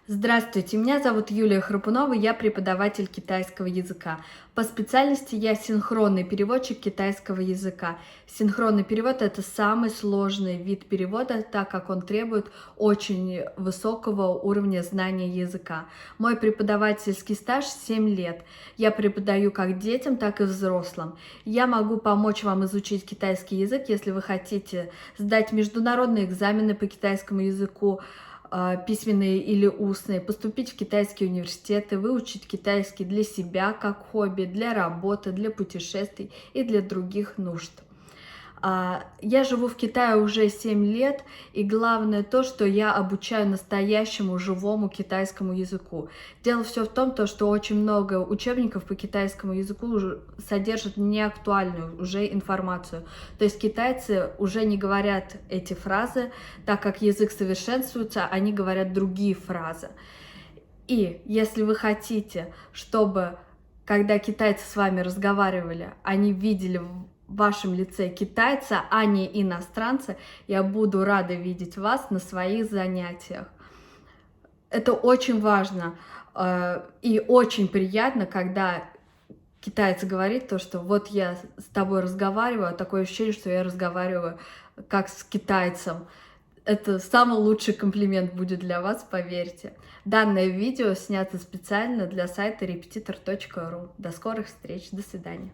Здравствуйте, меня зовут Юлия Храпунова, я преподаватель китайского языка. По специальности я синхронный переводчик китайского языка. Синхронный перевод — это самый сложный вид перевода, так как он требует очень высокого уровня знания языка. Мой преподавательский стаж 7 лет. Я преподаю как детям, так и взрослым. Я могу помочь вам изучить китайский язык, если вы хотите сдать международные экзамены по китайскому языку, письменные или устные, поступить в китайские университеты, выучить китайский для себя как хобби, для работы, для путешествий и для других нужд. Я живу в Китае уже 7 лет, и главное то, что я обучаю настоящему живому китайскому языку. Дело все в том, что очень много учебников по китайскому языку уже содержат неактуальную уже информацию. То есть китайцы уже не говорят эти фразы, так как язык совершенствуется, они говорят другие фразы. И если вы хотите, чтобы, когда китайцы с вами разговаривали, они видели в вашем лице китайца, а не иностранца, я буду рада видеть вас на своих занятиях. Это очень важно и очень приятно, когда китаец говорит то, что вот я с тобой разговариваю, такое ощущение, что я разговариваю как с китайцем. Это самый лучший комплимент будет для вас, поверьте. Данное видео снято специально для сайта repetitor.ru. До скорых встреч, до свидания.